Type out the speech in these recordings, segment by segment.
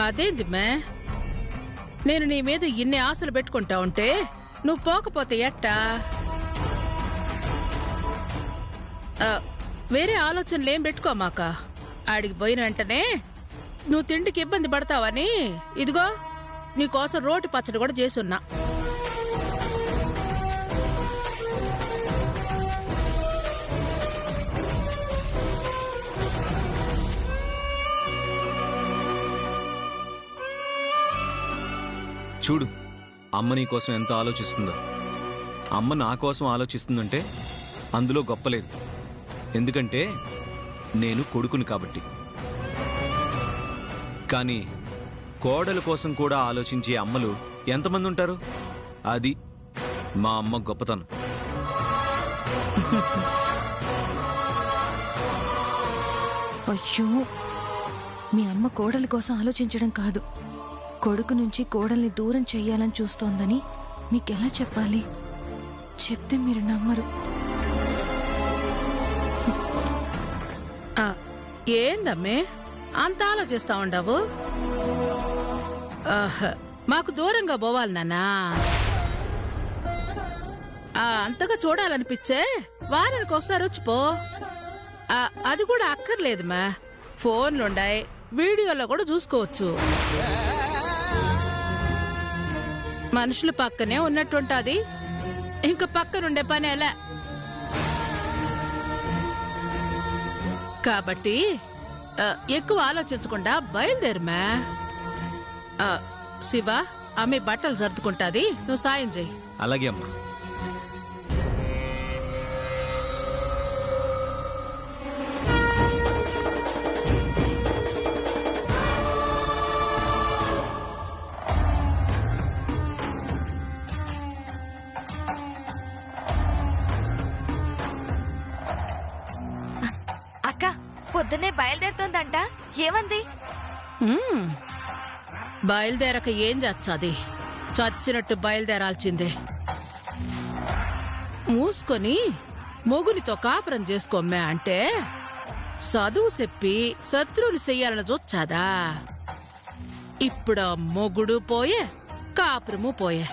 అదేంది మే, నేను నీ మీద ఇన్ని ఆశలు పెట్టుకుంటా ఉంటే నువ్వు పోకపోతే ఎట్టా? వేరే ఆలోచనలు ఏం పెట్టుకోమాక. ఆడికి పోయిన వెంటనే నువ్వు తిండికి ఇబ్బంది పడతావని ఇదిగో నీకోసం రోటి పచ్చడి కూడా చేసున్నా. చూడు, అమ్మ నీ కోసం ఎంత ఆలోచిస్తుందో. అమ్మ నా కోసం ఆలోచిస్తుందంటే అందులో గొప్పలేదు. ఎందుకంటే నేను కొడుకుని కాబట్టి. కానీ కోడల కోసం కూడా ఆలోచించే అమ్మలు ఎంతమంది ఉంటారు? అది మా అమ్మ గొప్పతనం. అయ్యో, మీ అమ్మ కోడలి కోసం ఆలోచించడం కాదు, కొడుకు నుంచి కోడల్ని దూరం చెయ్యాలని చూస్తోందని మీకెలా చెప్పాలి? చెప్తే మీరు నమ్మరు. ఏందమ్మే అంత ఆలోచిస్తా ఉండవు? మాకు దూరంగా పోవాలి నాన్నా. అంతగా చూడాలనిపించే వారానికి ఒకసారి వచ్చిపో. అది కూడా అక్కర్లేదు మా, ఫోన్లుండాయి, వీడియోలో కూడా చూసుకోవచ్చు. మనుషులు పక్కనే ఉన్నట్టుంటది, ఇంక పక్కనుండే పని ఎలా. కాబట్టి ఎక్కువ ఆలోచించకుండా బయలుదేరమా. శివ, ఆమె బట్టలు సర్దుకుంటాది, నువ్వు సాయం చెయ్యి. అలాగే అమ్మా. పొద్దున్నే బయలుదేరుతోందంట, ఏమంది? బయలుదేరక ఏం చచ్చాది, చచ్చినట్టు బయలుదేరాల్సిందే. మూసుకొని మొగునితో కాపురం చేసుకోమ్మే అంటే చదువు చెప్పి శత్రువులు చెయ్యాలని చూచాదా? ఇప్పుడు మొగుడు పోయే, కాపురము పోయే.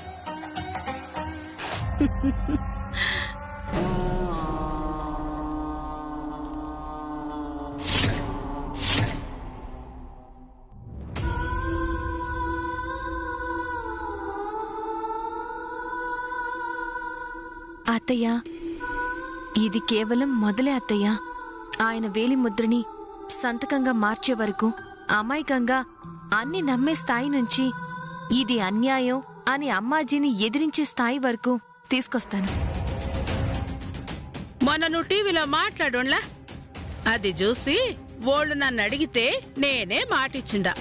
అత్తయ్య, ఇది కేవలం మొదలే అత్తయ్య. ఆయన వేలి ముద్రని సంతకంగా మార్చే వరకు, అమాయకంగా అన్ని నమ్మే స్థాయి నుంచి ఇది అన్యాయం అని అమ్మాజీని ఎదిరించే స్థాయి వరకు తీసుకొస్తాను. మొన్న నువ్వు టీవీలో మాట్లాడుండ్లా, అది చూసి వాళ్ళు నన్ను అడిగితే నేనే మాటిచ్చిండా.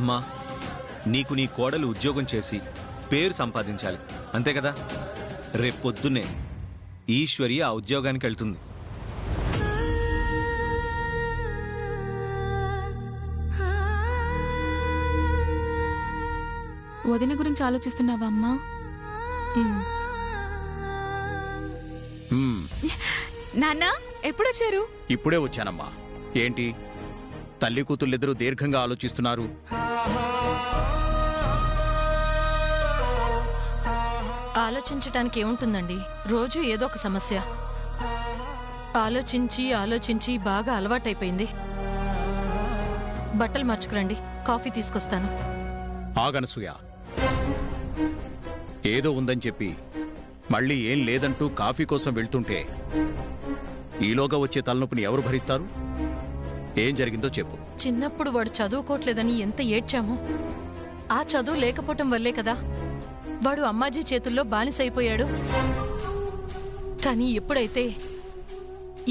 అమ్మా, నీకు నీ కోడలు ఉద్యోగం చేసి పేరు సంపాదించాలి, అంతే కదా? రేపొద్దునే ఈశ్వరి ఆ ఉద్యోగానికి వెళ్తుంది. వదిన గురించి ఆలోచిస్తున్నావా అమ్మా? నాన్న, ఎప్పుడొచ్చారు? ఇప్పుడే వచ్చానమ్మా. ఏంటి తల్లి కూతుళ్ళిద్దరూ దీర్ఘంగా ఆలోచిస్తున్నారు? ఆలోచించటానికి ఏముంటుందండి, రోజు ఏదో ఒక సమస్య. ఆలోచించి ఆలోచించి బాగా అలవాటైపోయింది. బట్టలు మార్చుకురండి, కాఫీ తీసుకొస్తాను. ఆగనసూయ, ఏదో ఉందని చెప్పి మళ్ళీ ఏం లేదంటూ కాఫీ కోసం వెళ్తుంటే ఈలోగా వచ్చే తలనొప్పిని ఎవరు భరిస్తారు? ఏం జరిగిందో చెప్పు. చిన్నప్పుడు వాడు చదువుకోవట్లేదని ఎంత ఏడ్చామో, ఆ చదువు లేకపోవటం వల్లే కదా వాడు అమ్మాజీ చేతుల్లో బానిసైపోయాడు. కానీ ఎప్పుడైతే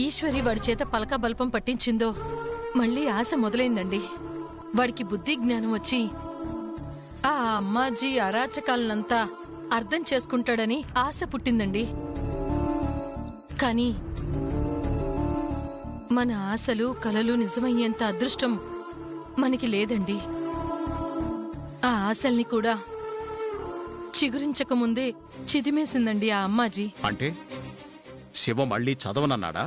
ఈశ్వరి వాడి చేత పలక బల్పం పట్టించిందో మళ్ళీ ఆశ మొదలైందండి. వాడికి బుద్ధి జ్ఞానం వచ్చి ఆ అమ్మాజీ అరాచకాలనంతా అర్థం చేసుకుంటాడని ఆశ పుట్టిందండి. కానీ మన ఆశలు కలలు నిజమయ్యేంత అదృష్టం మనకి లేదండి. ఆ ఆశల్ని కూడా చిగురించకముందే చిదిమేసిందండి ఆ అమ్మాజీ. అంటే శివ మళ్ళీ చదవనన్నాడా?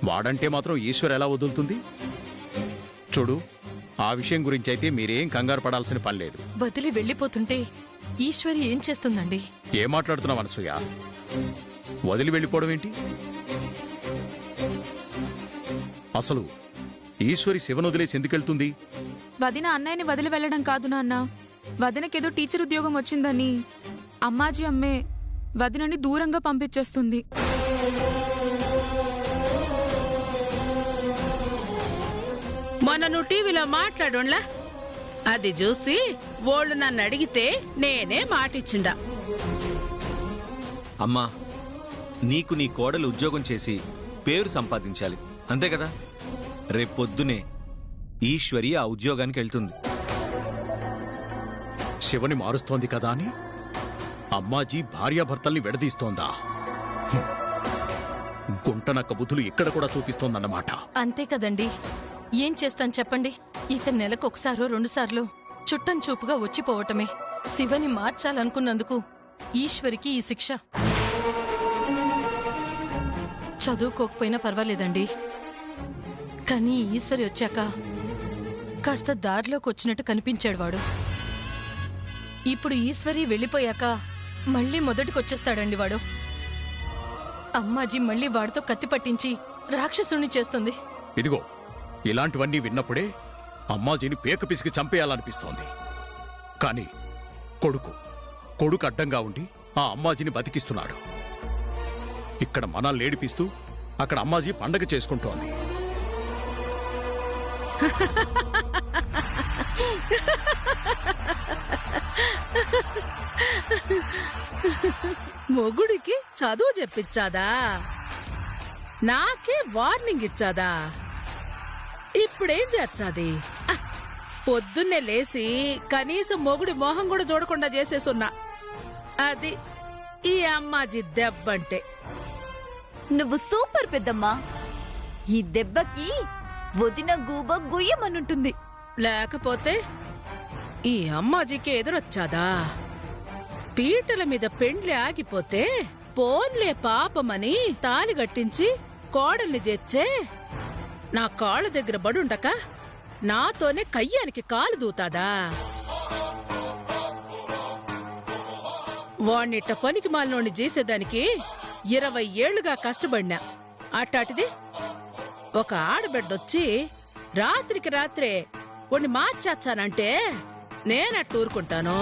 వాడంటే మాత్రం ఈశ్వర్ ఎలా వదులుతుంది? చూడు, ఆ విషయం గురించి అయితే మీరేం కంగారు పడాల్సిన పని లేదు. వదిలి వెళ్ళిపోతుంటే ఈశ్వరి ఏం చేస్తుందండి? ఏం మాట్లాడుతున్నావు అనసూయ? వదిలి వెళ్ళిపోవడం ఏంటి? అసలు ఈశ్వరి శివను వదిలేసి ఎందుకెళ్తుంది? వదిన అన్నయ్యని వదిలి వెళ్ళడం కాదు నాన్న. వదినకేదో టీచర్ ఉద్యోగం వచ్చిందని అమ్మాజీ అమ్మే వదినని దూరంగా పంపించేస్తుంది. మొన్న నువ్వు టీవీలో మాట్లాడుండ్లా, అది చూసి వాళ్ళు నన్ను అడిగితే నేనే మాటిచ్చిండా. అమ్మా, నీకు నీ కోడలు ఉద్యోగం చేసి పేరు సంపాదించాలి, అంతే కదా? రేపొద్దునే ఈశ్వరి ఆ ఉద్యోగానికి వెళ్తుంది. శివని మారుస్తోంది కదా అని అమ్మాజీ భార్యాభర్తల్ని విడదీస్తోందా? గుంటనక్క బుద్ధులు ఇక్కడ కూడా చూపిస్తోందన్నమాట. అంతే కదండి, ఏం చేస్తాను చెప్పండి? ఇక నెలకొకసారో 2 సార్లు చుట్టం చూపుగా వచ్చిపోవటమే. శివని మార్చాలనుకున్నందుకు ఈశ్వరికి ఈ శిక్ష. చదువుకోకపోయినా పర్వాలేదండి, కానీ ఈశ్వరి వచ్చాక కాస్త దారిలోకి వచ్చినట్టు కనిపించాడు వాడు. ఇప్పుడు ఈశ్వరి వెళ్ళిపోయాక మళ్ళీ మొదటికొచ్చేస్తాడండి వాడు. అమ్మాజీ మళ్ళీ వాడితో కత్తి పట్టించి రాక్షసుణ్ణి చేస్తుంది. ఇదిగో, ఇలాంటివన్నీ విన్నప్పుడే అమ్మాజీని పేక పిసికి చంపేయాలనిపిస్తోంది. కాని కొడుకు అడ్డంగా ఉండి ఆ అమ్మాజీని బతికిస్తున్నాడు. ఇక్కడ మనల్ని ఏడిపిస్తూ అక్కడ అమ్మాజీ పండగ చేసుకుంటోంది. మొగుడికి చదువు చెప్పించాదా? నాకే వార్నింగ్ ఇచ్చాదా? ఇప్పుడేం చేర్చాది? పొద్దున్నే లేసి కనీసం మొగుడి మొహం కూడా చూడకుండా చేసేసున్నా. అది ఈ అమ్మాజీ దెబ్బంటే. నువ్వు సూపర్ పెద్దమ్మా. ఈ దెబ్బకి వదిన గూబ గుయ్యమనుంటుంది. లేకపోతే ఈ అమ్మాజీకి ఎదురొచ్చాదా? పీటల మీద పెండ్లి ఆగిపోతే పోన్లే పాపమని తాలి గట్టించి కోడల్ని చేచ్చే నా కాళ్ళ దగ్గర బడుండక నాతోనే కయ్యానికి కాలు దూతాదా? వాణ్ణిట్ట పనికి మాలినోణ్ణి చేసేదానికి 20 ఏళ్లుగా కష్టపడినా. అట్టాటిది ఒక ఆడబిడ్డొచ్చి రాత్రికి రాత్రే వాణ్ణి మార్చేచ్చానంటే నేనట్టు ఊరుకుంటాను?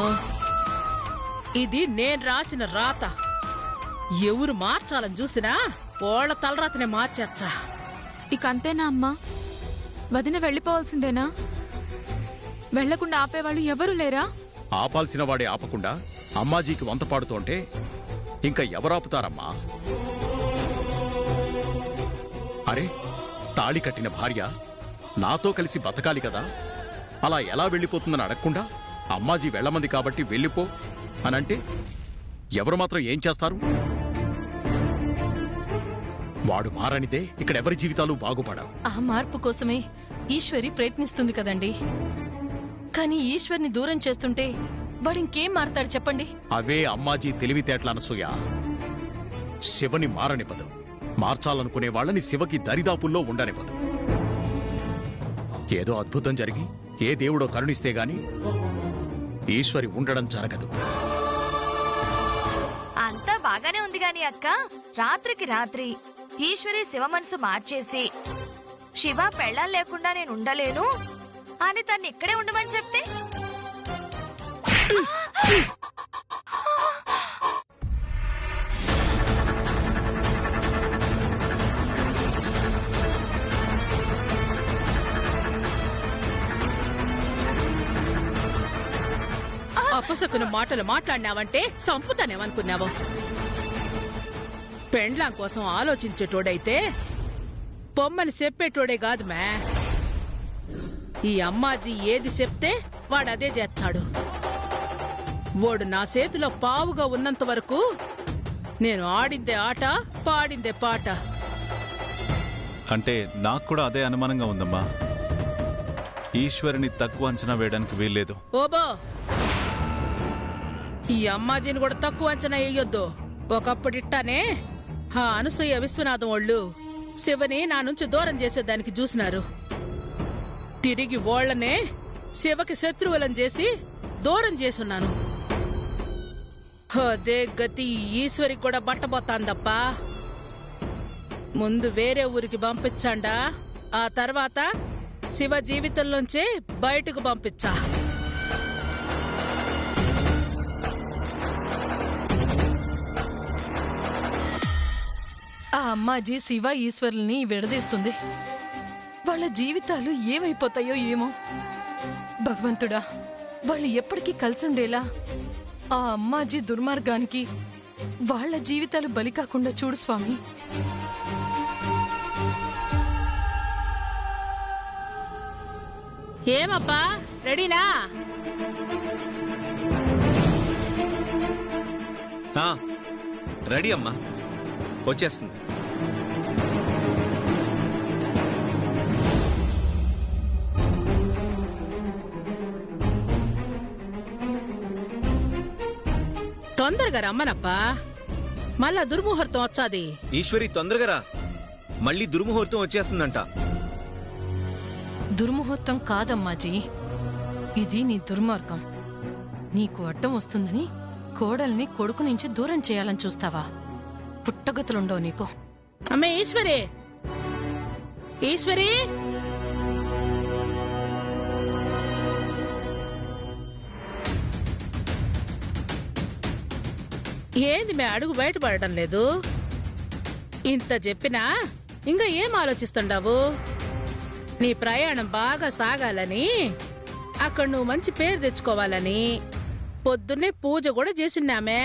ఇది నేను రాసిన రాత. ఎవరు మార్చాలని చూసినా వాళ్ళ తలరాతనే మార్చేచ్చా. ఇక అంతేనా అమ్మా? వదిన వెళ్ళిపోవాల్సిందేనా? వెళ్లకుండా ఆపేవాళ్ళు ఎవరు లేరా? ఆపాల్సిన వాడే ఆపకుండా అమ్మాజీకి వంత పాడుతోంటే ఇంకా ఎవరాపుతారమ్మా? అరే, తాళి కట్టిన భార్య నాతో కలిసి బతకాలి కదా, అలా ఎలా వెళ్ళిపోతుందని అడగకుండా అమ్మాజీ వెళ్ళమంది కాబట్టి వెళ్ళిపో అనంటే ఎవరు మాత్రం ఏం చేస్తారు? వాడు మారనిదే ఇక్కడెవరి జీవితాలు బాగుపడవు. ఆ మార్పు కోసమే ఈశ్వరి ప్రయత్నిస్తుంది కదండి. కానీ ఈశ్వర్ని దూరం చేస్తుంటే వాడింకేం మారతాడు చెప్పండి? అవే అమ్మాజీ తెలివితేటల అనసూయ. శివని మారనివ్వదు, మార్చాలనుకునే వాళ్ళని శివకి దరిదాపుల్లో ఉండనివ్వదు. ఏదో అద్భుతం జరిగి ఏ దేవుడో కరుణిస్తే గాని ఈశ్వరి ఉండడం జరగదు. అంతా బాగానే ఉంది గాని అక్క, రాత్రికి రాత్రి ఈశ్వరి శివ మనసు మార్చేసి శివ పెళ్ళాలు లేకుండా నేను ఉండలేను అని తన్ని ఇక్కడే ఉండమని చెప్తే అపసకున మాటలు మాట్లాడినావంటే సంపుతానేమనుకున్నావు? పెండ్లాం కోసం ఆలోచించేటోడైతే పొమ్మని చెప్పేటోడే కాదు మే. ఈ అమ్మాజీ ఏది చెప్తే వాడదే చేస్తాడు. వాడు నా చేతిలో పావుగా ఉన్నంత వరకు నేను ఆడిందే ఆట, పాడిందే పాట. అంటే నాకు కూడా అదే అనుమానంగా ఉందమ్మా. ఈశ్వరిని తక్కువ అంచనా వేయడానికి వీల్లేదు. ఓబో, ఈ అమ్మాజీని కూడా తక్కువ అంచనా వేయొద్దు. ఒకప్పుడిట్టానే ఆ అనసూయ విశ్వనాథం వాళ్ళు శివని నా నుంచి దూరం చేసేదానికి చూసినారు. తిరిగి ఓళ్లనే శివకి శత్రువులను చేసి దూరం చేసున్నాను. అదే గతి ఈశ్వరికి కూడా పట్టబోతాందప్పా. ముందు వేరే ఊరికి పంపించండా, ఆ తర్వాత శివ జీవితంలోంచి బయటకు పంపించా. ఆ అమ్మాజీ శివ ఈశ్వరుల్ని విడదీస్తుంది. వాళ్ళ జీవితాలు ఏమైపోతాయో ఏమో. భగవంతుడా, వాళ్ళు ఎప్పటికీ కలిసుండేలా ఆ అమ్మాజీ దుర్మార్గానికి వాళ్ళ జీవితాలు బలి కాకుండా చూడు స్వామి. ఏమప్పా, రెడీనా? రెడీ అమ్మా, వచ్చేస్తుంది. తొందరగా రమ్మనప్పా, మళ్ళా దుర్ముహూర్తం వచ్చాది. ఈశ్వరి తొందరగా రా, మళ్ళీ దుర్ముహూర్తం వచ్చేస్తుందంట. దుర్ముహూర్తం కాదమ్మాజీ, ఇది నీ దుర్మార్గం. నీకు అడ్డం వస్తుందని కోడల్ని కొడుకు నుంచి దూరం చేయాలని చూస్తావా? పుట్టగతులుండవు నీకు. అమ్మే ఈశ్వరి, ఈశ్వరి, ఏంది మే అడుగు బయటపడటం లేదు? ఇంత చెప్పినా ఇంకా ఏం ఆలోచిస్తుండావు? నీ ప్రయాణం బాగా సాగాలని, అక్కడ నువ్వు మంచి పేరు తెచ్చుకోవాలని పొద్దున్నే పూజ కూడా చేసినామే.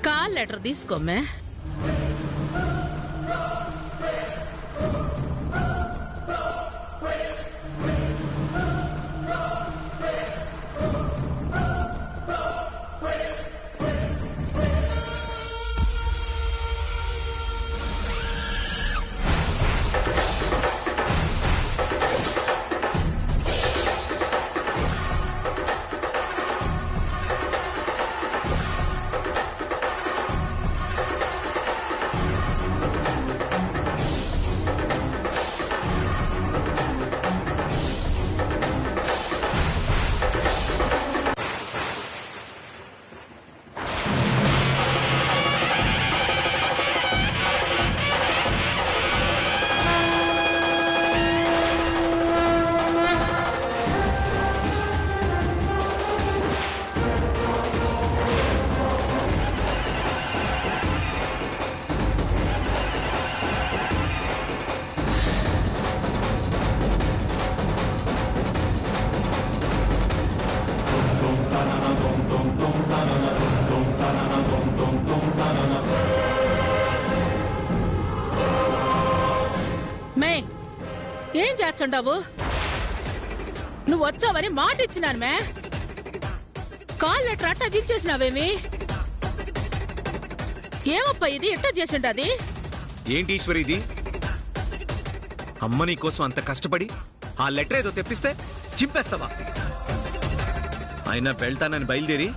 Call letter తీసుకోమే. మే ఏం చేస్తుండావు? నువ్వు వచ్చావని మాట ఇచ్చినాను మే. కాల్ లెటర్ అట్టా దించేసినావేమి? ఏమప్పా ఇది ఎట్టా చేసిండది? ఏంటి ఈశ్వరి ఇది? అమ్మ నీ కోసం అంత కష్టపడి ఆ లెటర్ ఏదో తెప్పిస్తే చింపేస్తావా? అయినా వెళ్తానని బయలుదేరి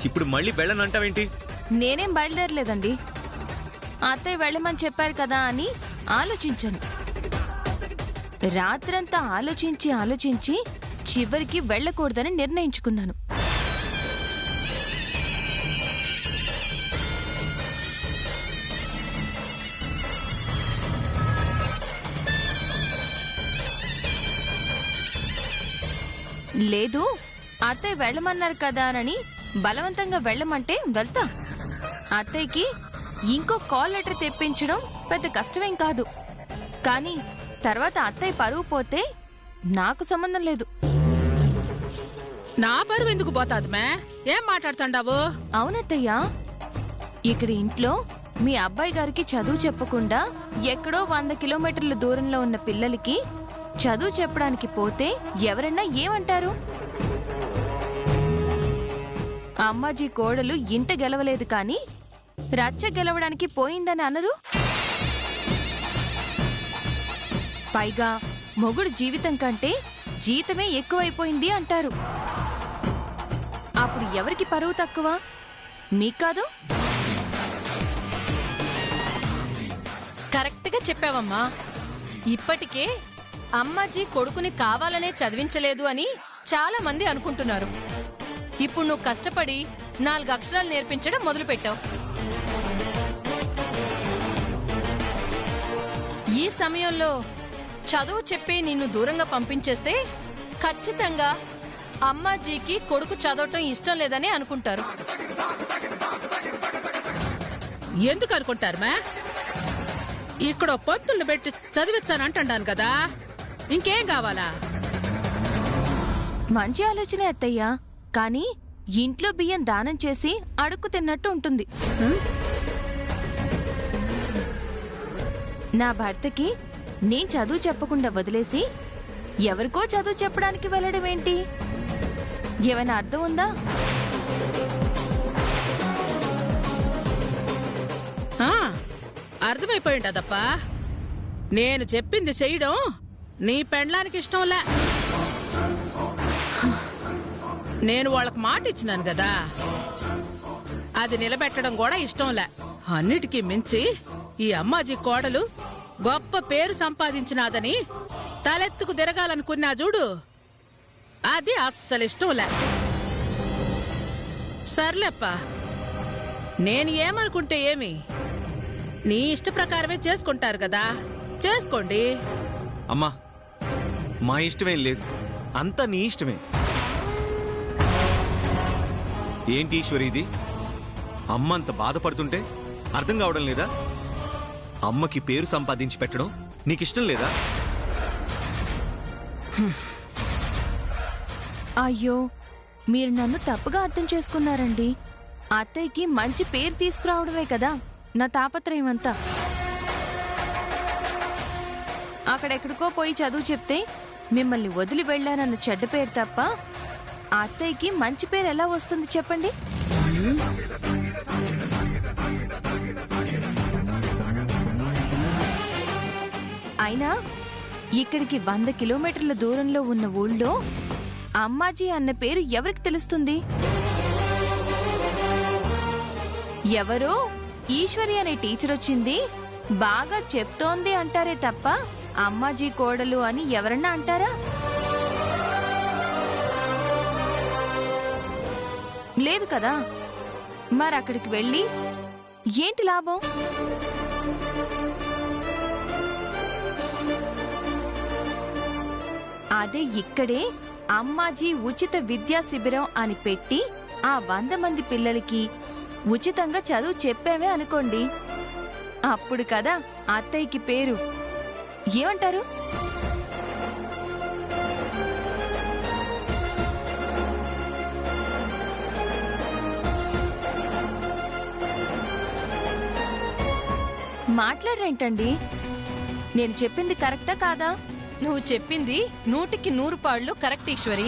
ఇప్పుడు మళ్ళీ వెళ్ళనంటావేంటి? నేనేం బయలుదేరలేదండి. అత్తయ్య వెళ్ళమని చెప్పారు కదా అని ఆలోచించాను. రాత్రంతా ఆలోచించి ఆలోచించి చివరికి వెళ్ళకూడదని నిర్ణయించుకున్నాను. లేదు, అత్తయ్య వెళ్ళమన్నారు కదా అని బలవంతంగా వెళ్ళమంటే వెళ్తా. అత్తయ్యకి ఇంకో కాల్ లెటర్ తెప్పించడం పెద్ద కష్టమేం కాదు. కానీ తర్వాత అత్తయ్య పరువు పోతే నాకు సంబంధం లేదు. నా పరువు ఎందుకు పోతాది మే? ఏం మాట్లాడుతుండావు? అవునత్తయ్య, ఇక్కడ ఇంట్లో మీ అబ్బాయి గారికి చదువు చెప్పకుండా ఎక్కడో 100 కిలోమీటర్ల దూరంలో ఉన్న పిల్లలకి చదువు చెప్పడానికి పోతే ఎవరన్నా ఏమంటారు? అమ్మాజీ కోడలు ఇంట గెలవలేదు కానీ రచ్చ గెలవడానికి పోయిందని అనరు? పైగా మొగుడు జీవితం కంటే జీతమే ఎక్కువైపోయింది అంటారు. అప్పుడు ఎవరికి పరువు తక్కువ? మీకు కాదు? కరెక్ట్గా చెప్పావమ్మా. ఇప్పటికే అమ్మాజీ కొడుకుని కావాలనే చదివించలేదు అని చాలా మంది అనుకుంటున్నారు. ఇప్పుడు నువ్వు కష్టపడి 4 అక్షరాలు నేర్పించడం మొదలుపెట్టావు. ఈ సమయంలో చదువు చెప్పి నిన్ను దూరంగా పంపించేస్తే ఖచ్చితంగా అమ్మాజీకి కొడుకు చదవటం ఇష్టం లేదని అనుకుంటారు. ఎందుకు అనుకుంటారు మా? ఇక్కడ పంతుల్ని పెట్టి చదివించానంటాను కదా, ఇంకేం కావాలా? మంచి ఆలోచనే అత్తయ్యా, కానీ ఇంట్లో బియ్యం దానం చేసి అడుక్కు తిన్నట్టు ఉంటుంది. నా భర్తకి నేను చదువు చెప్పకుండా వదిలేసి ఎవరికో చదువు చెప్పడానికి వెళ్ళడం ఏంటి? ఏమైనా అర్థం ఉందా? అర్థమైపోయింటదప్పా. నేను చెప్పింది చెయ్యడం నీ పెండ్లానికి ఇష్టంలే. నేను వాళ్ళకు మాట ఇచ్చినాను కదా, అది నిలబెట్టడం కూడా ఇష్టంలే. అన్నిటికీ మించి ఈ అమ్మాజీ కోడలు గొప్ప పేరు సంపాదించినాదని తలెత్తుకు తిరగాలనుకున్నా చూడు, అది అస్సలు ఇష్టంలే. సర్లేప్పా, నేను ఏమనుకుంటే ఏమి, నీ ఇష్ట ప్రకారమే చేసుకుంటారు కదా, చేసుకోండి. అమ్మా, మా ఇష్టమేం లేదు, అంతా నీ ఇష్టమే. ఏంటి ఈశ్వరి ఇది? అమ్మ అంత బాధపడుతుంటే అర్థం కావడం లేదా? అమ్మకి పేరు సంపాదించి పెట్టడం నీకిష్టం లేదా? అయ్యో, మీరు నన్ను తప్పుగా అర్థం చేసుకున్నారండి. అత్తయ్యకి మంచి పేరు తీసుకురావడమే కదా నా తాపత్రయం అంతా. అక్కడెక్కడికో పోయి చదువు చెప్తే మిమ్మల్ని వదిలి వెళ్ళానన్న చెడ్డ పేరు తప్ప అత్తయ్యకి మంచి పేరు ఎలా వస్తుంది చెప్పండి? అయినా ఇక్కడికి 100 కిలోమీటర్ల దూరంలో ఉన్న ఊళ్ళో అమ్మాజీ అన్న పేరు ఎవరికి తెలుస్తుంది? ఎవరో ఈశ్వరి అనే టీచర్ వచ్చింది, బాగా చెప్తోంది అంటారే తప్ప అమ్మాజీ కోడలు అని ఎవరన్నా అంటారా? లేదు కదా. మరక్కడికి వెళ్ళి ఏంటి లాభం? అదే ఇక్కడే అమ్మాజీ ఉచిత విద్యా శిబిరం అని పెట్టి ఆ 100 మంది పిల్లలకి ఉచితంగా చదువు చెప్పామే అనుకోండి, అప్పుడు కదా అత్తయ్యకి పేరు. ఏమంటారు? మాట్లాడరేంటండి? నేను చెప్పింది కరెక్టా కాదా? నువ్వు చెప్పింది 100కి 100 పాళ్ళు కరెక్ట్ ఈశ్వరి.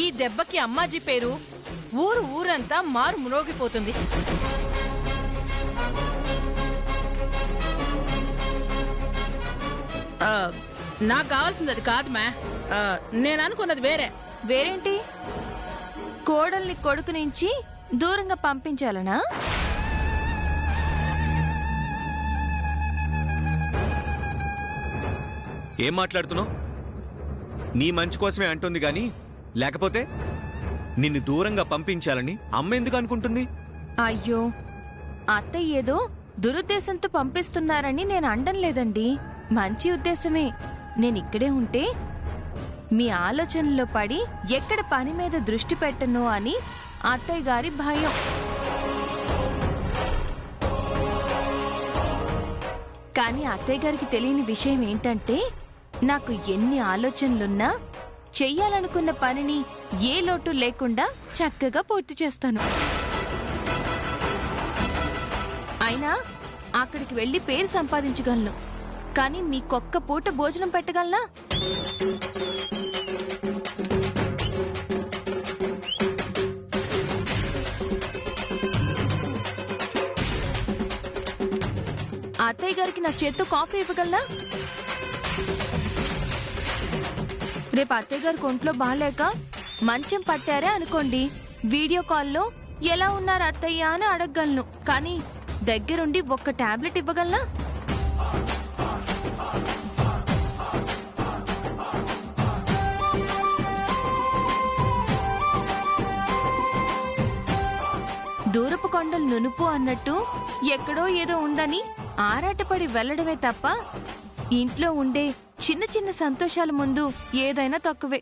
ఈ దెబ్బకి అమ్మాజీ పేరు ఊరంతా మారు మ్రోగిపోతుంది. నాకు కావాల్సింది అది కాదు మా. నేను అనుకున్నది వేరే. వేరేంటి? కోడల్ని కొడుకు నుంచి దూరంగా పంపించాలనా? ఏం మాట్లాడుతున్నావు? నీ మంచి కోసమే అంటుంది గాని, లేకపోతే నిన్ను దూరంగా పంపించాలని అమ్మ ఎందుకు అనుకుంటుంది? అయ్యో, అత్తయ్య ఏదో దురుద్దేశంతో పంపిస్తున్నారని నేను అనడం లేదండి. మంచి ఉద్దేశమే. నేనిక్కడే ఉంటే మీ ఆలోచనలో పడి ఎక్కడ పని మీద దృష్టి పెట్టను అని అత్తయ్య గారి భయం. కానీ అత్తయ్య గారికి తెలియని విషయం ఏంటంటే, నాకు ఎన్ని ఆలోచనలున్నా చెయ్యాలనుకున్న పనిని ఏ లోటు లేకుండా చక్కగా పూర్తి చేస్తాను. అయినా అక్కడికి వెళ్లి పేరు సంపాదించగలను, కానీ మీకొక్క పూట భోజనం పెట్టగలనా? అత్తయ్య గారికి నా చేత్తో కాఫీ ఇవ్వగలనా? రేపు అత్తయ్య గారికి ఒంట్లో బాగాలేక మంచం పట్టారే అనుకోండి, వీడియో కాల్లో ఎలా ఉన్నారు అత్తయ్య అని అడగగలను. కానీ దగ్గరుండి ఒక్క టాబ్లెట్ ఇవ్వగలనా? దూరపు కొండలు నునుపు అన్నట్టు ఎక్కడో ఏదో ఉందని ఆరాటపడి వెళ్లడమే తప్ప ఇంట్లో ఉండే చిన్న చిన్న సంతోషాల ముందు ఏదైనా తక్కువే.